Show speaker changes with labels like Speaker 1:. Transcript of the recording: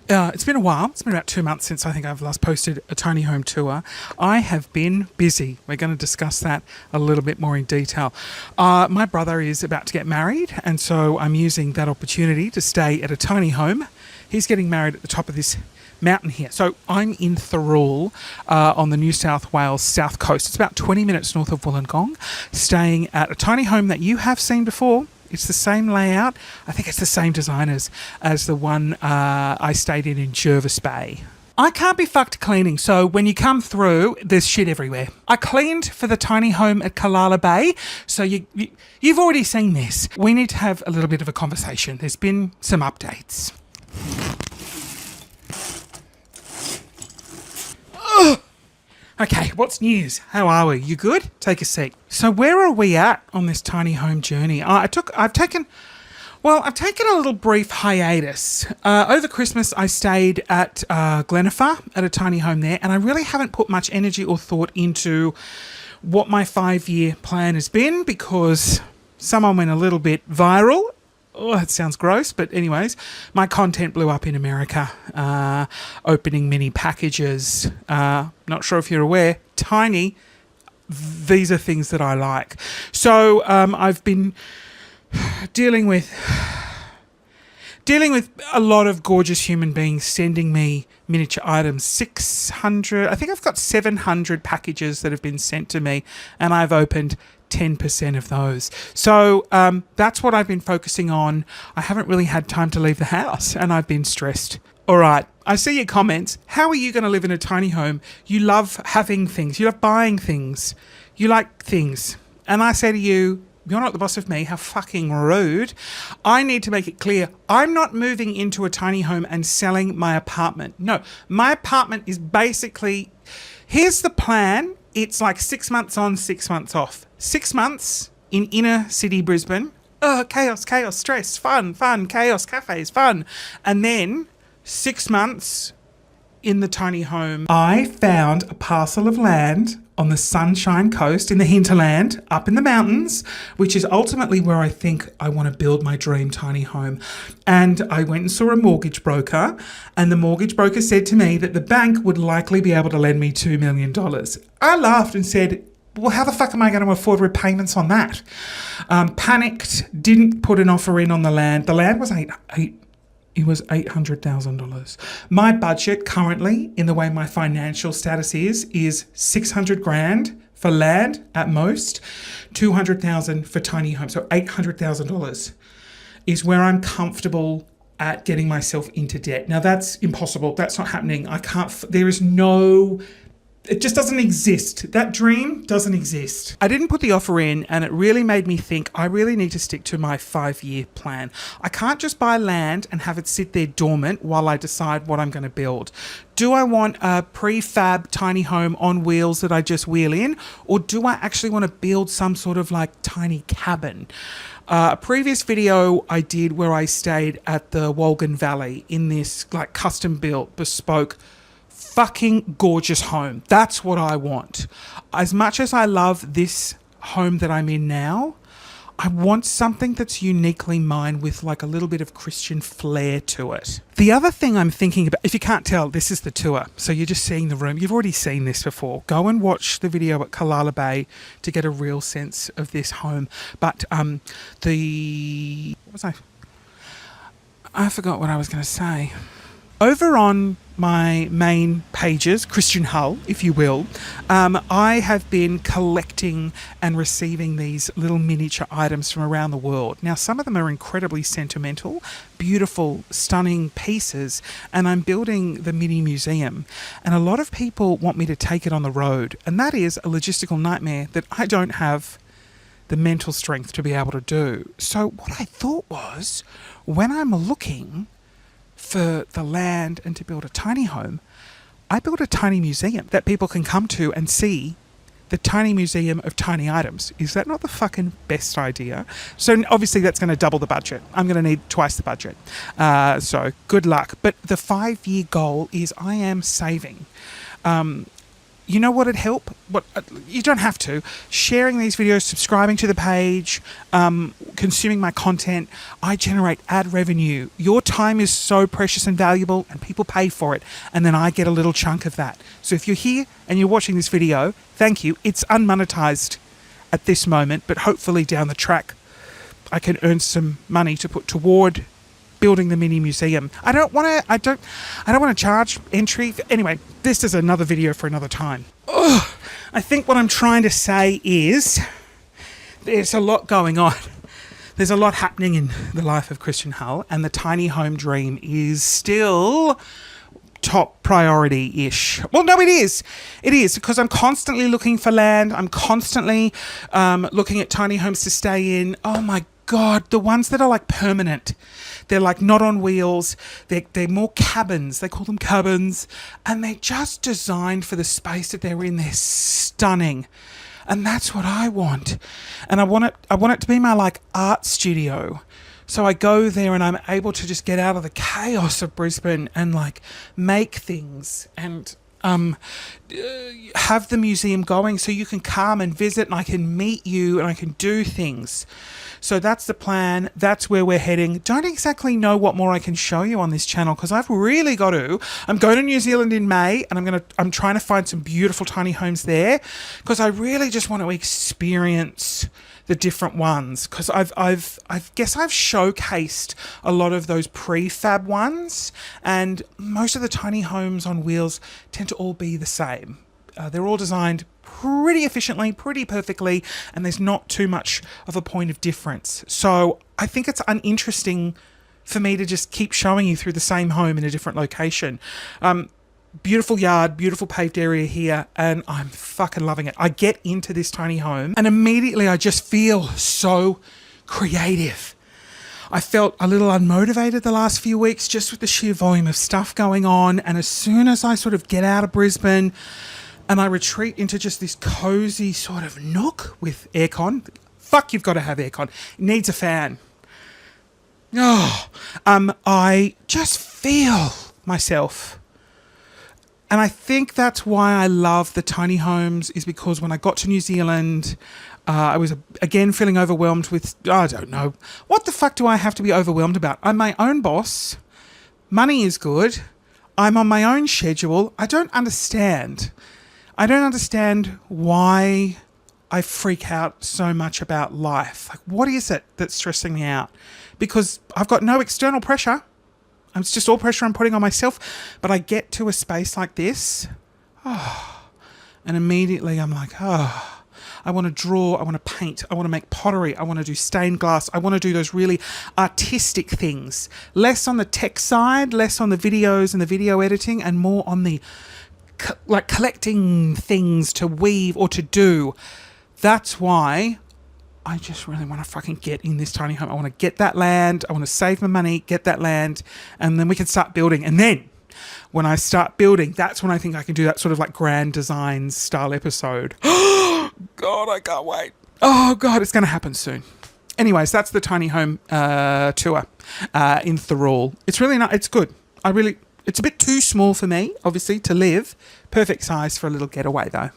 Speaker 1: It's been a while. It's been about 2 months since I think I've last posted a tiny home tour. I have been busy. We're going to discuss that a little bit more in detail. My brother is about to get married, and so I'm using that opportunity to stay at a tiny home. He's getting married at the top of this mountain here. So I'm in Thirroul on the New South Wales south coast. It's about 20 minutes north of Wollongong, staying at a tiny home that you have seen before. It's the same layout. I think it's the same designers as the one I stayed in Jervis Bay. I can't be fucked cleaning, so when you come through, there's shit everywhere. I cleaned for the tiny home at Kalala Bay, so you've already seen this. We need to have a little bit of a conversation. There's been some updates. Ugh. Okay, what's news? How are we? You good? Take a seat. So where are we at on this tiny home journey? I've taken a little brief hiatus. Over Christmas, I stayed at Glenafar at a tiny home there, and I really haven't put much energy or thought into what my 5-year plan has been because someone went a little bit viral. Oh, that sounds gross, but anyways, my content blew up in America, opening mini packages. Not sure if you're aware, tiny. These are things that I like. So I've been dealing with a lot of gorgeous human beings sending me miniature items. 600, I think I've got 700 packages that have been sent to me, and I've opened 10% of those. So that's what I've been focusing on. I haven't really had time to leave the house, and I've been stressed. All right, I see your comments. How are you going to live in a tiny home? You love having things. You love buying things. You like things. And I say to you, you're not the boss of me. How fucking rude. I need to make it clear. I'm not moving into a tiny home and selling my apartment. No, my apartment is basically, here's the plan. It's like 6 months on, 6 months off. 6 months in inner city Brisbane. Oh, chaos, stress, fun, chaos, cafes, fun. And then 6 months in the tiny home. I found a parcel of land on the Sunshine Coast in the hinterland, up in the mountains, which is ultimately where I think I want to build my dream tiny home. And I went and saw a mortgage broker, and the mortgage broker said to me that the bank would likely be able to lend me $2 million. I laughed and said, well, how the fuck am I going to afford repayments on that? Panicked, didn't put an offer in on the land. The land was $800,000. My budget currently, in the way my financial status is 600 grand for land at most, 200,000 for tiny home. So $800,000 is where I'm comfortable at getting myself into debt. Now that's impossible. That's not happening. It just doesn't exist. That dream doesn't exist. I didn't put the offer in, and it really made me think I really need to stick to my 5-year plan. I can't just buy land and have it sit there dormant while I decide what I'm going to build. Do I want a prefab tiny home on wheels that I just wheel in, or do I actually want to build some sort of like tiny cabin? A previous video I did where I stayed at the Wolgan Valley in this like custom built, bespoke, fucking gorgeous home. That's what I want. As much as I love this home that I'm in now, I want something that's uniquely mine with like a little bit of Christian flair to it. The other thing I'm thinking about, if you can't tell, this is the tour. So you're just seeing the room. You've already seen this before. Go and watch the video at Kalala Bay to get a real sense of this home. But I forgot what I was going to say. Over on my main pages, Christian Hull, if you will, I have been collecting and receiving these little miniature items from around the world. Now, some of them are incredibly sentimental, beautiful, stunning pieces, and I'm building the mini museum. And a lot of people want me to take it on the road, and that is a logistical nightmare that I don't have the mental strength to be able to do. So what I thought was, when I'm looking for the land and to build a tiny home, I built a tiny museum that people can come to and see the tiny museum of tiny items. Is that not the fucking best idea? So obviously that's going to double the budget. I'm going to need twice the budget. So good luck. But the 5-year goal is I am saving you know what would help? What you don't have to. Sharing these videos, subscribing to the page, consuming my content, I generate ad revenue. Your time is so precious and valuable, and people pay for it, and then I get a little chunk of that. So if you're here and you're watching this video, thank you. It's unmonetized at this moment, but hopefully down the track I can earn some money to put toward building the mini museum. I don't want to charge entry. Anyway, this is another video for another time. Ugh. I think what I'm trying to say is there's a lot going on. There's a lot happening in the life of Christian Hull, and the tiny home dream is still top priority-ish. Well, no, it is. It is, because I'm constantly looking for land. I'm constantly looking at tiny homes to stay in. Oh my God, the ones that are like permanent. They're like not on wheels. They're more cabins. They call them cabins. And they're just designed for the space that they're in. They're stunning. And that's what I want. And I want it to be my like art studio. So I go there and I'm able to just get out of the chaos of Brisbane and like make things and have the museum going so you can come and visit and I can meet you and I can do things. So that's the plan. That's where we're heading. Don't exactly know what more I can show you on this channel because I've really got to. I'm going to New Zealand in May and I'm trying to find some beautiful tiny homes there because I really just want to experience the different ones because I guess I've showcased a lot of those prefab ones, and most of the tiny homes on wheels tend to all be the same. They're all designed pretty efficiently, pretty perfectly, and there's not too much of a point of difference. So I think it's uninteresting for me to just keep showing you through the same home in a different location. Beautiful yard, beautiful paved area here, and I'm fucking loving it. I get into this tiny home and immediately I just feel so creative. I felt a little unmotivated the last few weeks just with the sheer volume of stuff going on, and as soon as I sort of get out of Brisbane and I retreat into just this cozy sort of nook with aircon, fuck, you've got to have aircon. It needs a fan. I just feel myself. And I think that's why I love the tiny homes, is because when I got to New Zealand, I was again feeling overwhelmed with, I don't know, what the fuck do I have to be overwhelmed about? I'm my own boss. Money is good. I'm on my own schedule. I don't understand why I freak out so much about life. Like, what is it that's stressing me out? Because I've got no external pressure. It's just all pressure I'm putting on myself. But I get to a space like this, and immediately I'm like, I want to draw, I want to paint, I want to make pottery, I want to do stained glass, I want to do those really artistic things. Less on the tech side, less on the videos and the video editing, and more on the like collecting things to weave or to do. That's why I just really want to fucking get in this tiny home. I want to get that land. I want to save my money, get that land, and then we can start building. And then when I start building, that's when I think I can do that sort of like grand design style episode. God, I can't wait. Oh God, it's going to happen soon. Anyways, that's the tiny home tour in Thirroul. It's really not. It's good. It's a bit too small for me, obviously, to live. Perfect size for a little getaway, though.